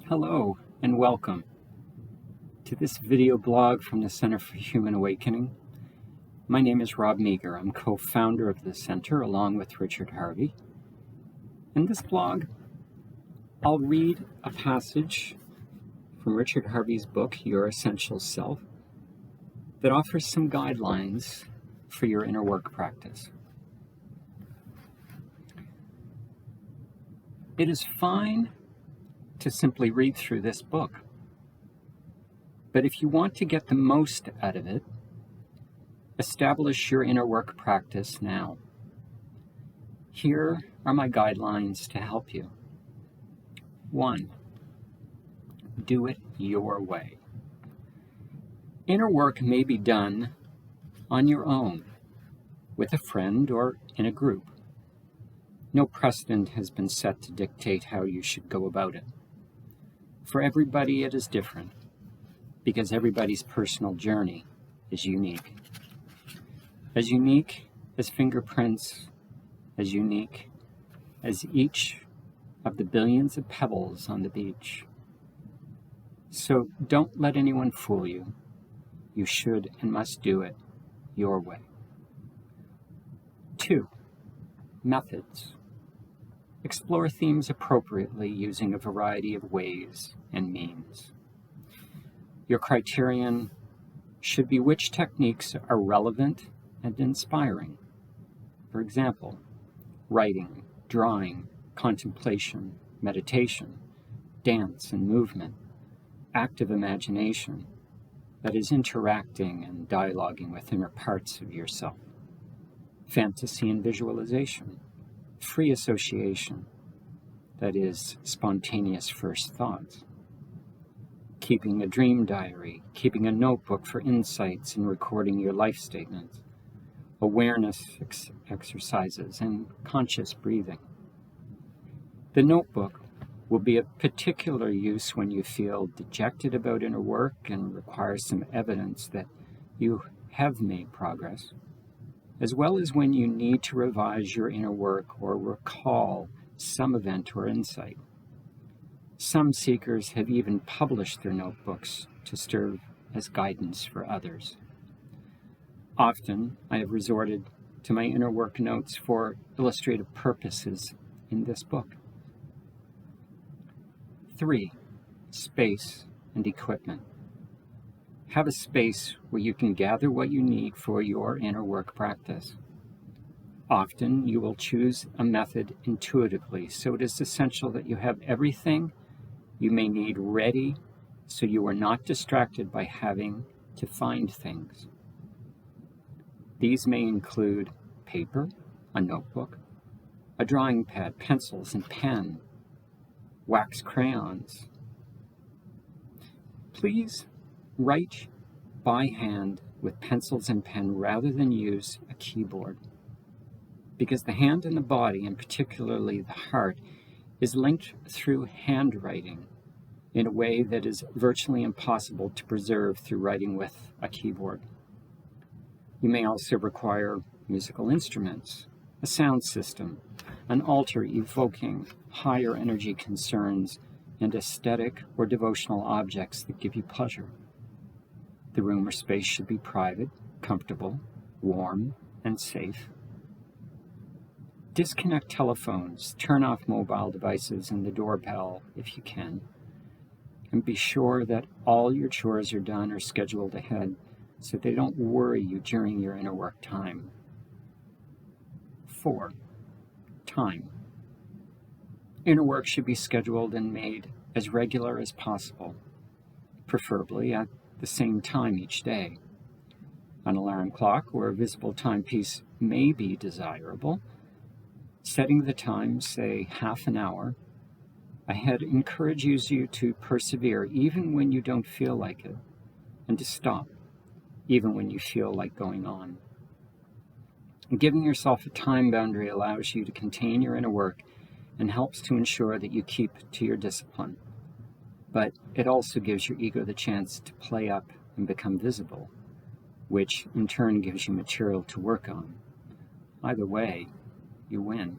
Hello and welcome to this video blog from the Center for Human Awakening. My name is Rob Meager. I'm co-founder of the center along with Richard Harvey. In this blog, I'll read a passage from Richard Harvey's book, Your Essential Self, that offers some guidelines for your inner work practice. It is fine to simply read through this book. But if you want to get the most out of it, establish your inner work practice now. Here are my guidelines to help you. 1. Do it your way. Inner work may be done on your own, with a friend or in a group. No precedent has been set to dictate how you should go about it. For everybody, it is different, because everybody's personal journey is unique. As unique as fingerprints, as unique as each of the billions of pebbles on the beach. So don't let anyone fool you. You should and must do it your way. 2. Methods. Explore themes appropriately using a variety of ways and means. Your criterion should be which techniques are relevant and inspiring. For example, writing, drawing, contemplation, meditation, dance and movement, active imagination, that is interacting and dialoguing with inner parts of yourself, fantasy and visualization, free association, that is spontaneous first thoughts, keeping a dream diary, keeping a notebook for insights and recording your life statements, awareness exercises, and conscious breathing. The notebook will be of particular use when you feel dejected about inner work and require some evidence that you have made progress, as well as when you need to revise your inner work or recall some event or insight. Some seekers have even published their notebooks to serve as guidance for others. Often, I have resorted to my inner work notes for illustrative purposes in this book. 3. Space and equipment. Have a space where you can gather what you need for your inner work practice. Often, you will choose a method intuitively, so it is essential that you have everything you may need ready so you are not distracted by having to find things. These may include paper, a notebook, a drawing pad, pencils and pen, wax crayons. Please write by hand with pencils and pen rather than use a keyboard, because the hand and the body, and particularly the heart, is linked through handwriting in a way that is virtually impossible to preserve through writing with a keyboard. You may also require musical instruments, a sound system, an altar evoking higher energy concerns, and aesthetic or devotional objects that give you pleasure. The room or space should be private, comfortable, warm, and safe. Disconnect telephones, turn off mobile devices and the doorbell if you can, and be sure that all your chores are done or scheduled ahead so they don't worry you during your inner work time. 4. Time. Inner work should be scheduled and made as regular as possible, preferably at the same time each day. An alarm clock or a visible timepiece may be desirable. Setting the time, say half an hour ahead, encourages you to persevere even when you don't feel like it, and to stop even when you feel like going on. And giving yourself a time boundary allows you to contain your inner work and helps to ensure that you keep to your discipline. But it also gives your ego the chance to play up and become visible, which in turn gives you material to work on. Either way, you win.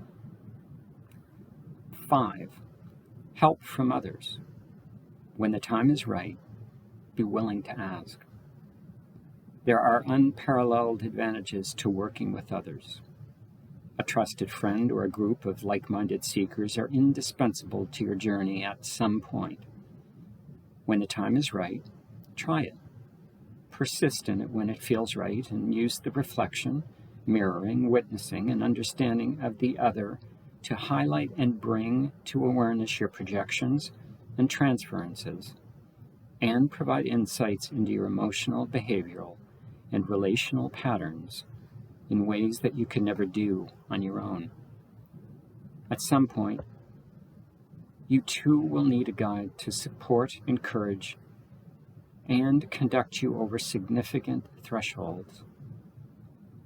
5. Help from others. When the time is right, be willing to ask. There are unparalleled advantages to working with others. A trusted friend or a group of like-minded seekers are indispensable to your journey at some point. When the time is right, try it. Persist in it when it feels right, and use the reflection, mirroring, witnessing, and understanding of the other to highlight and bring to awareness your projections and transferences, and provide insights into your emotional, behavioral, and relational patterns in ways that you can never do on your own. At some point, you too will need a guide to support, encourage, and conduct you over significant thresholds.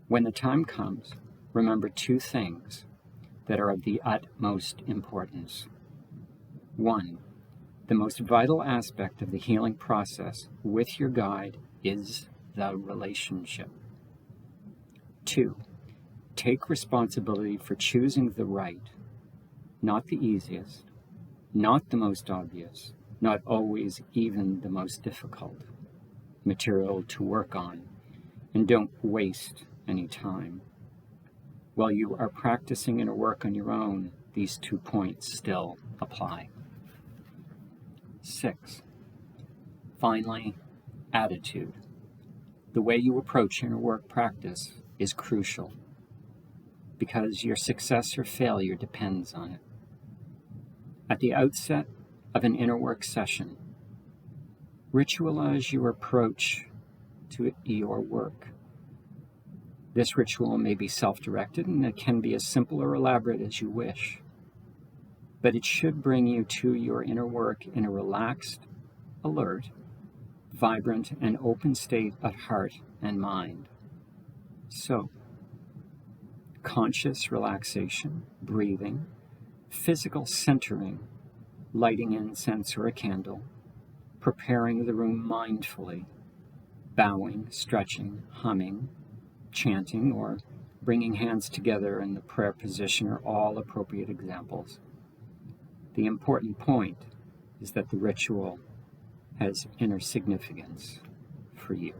When the time comes, remember two things that are of the utmost importance. 1, the most vital aspect of the healing process with your guide is the relationship. 2, take responsibility for choosing the right, not the easiest, not the most obvious, not always even the most difficult material to work on, and don't waste any time. While you are practicing inner work on your own, these 2 points still apply. 6, finally, attitude. The way you approach inner work practice is crucial because your success or failure depends on it. At the outset of an inner work session, ritualize your approach to your work. This ritual may be self-directed, and it can be as simple or elaborate as you wish, but it should bring you to your inner work in a relaxed, alert, vibrant, and open state of heart and mind. So, conscious relaxation, breathing, physical centering, lighting incense or a candle, preparing the room mindfully, bowing, stretching, humming, chanting, or bringing hands together in the prayer position are all appropriate examples. The important point is that the ritual has inner significance for you.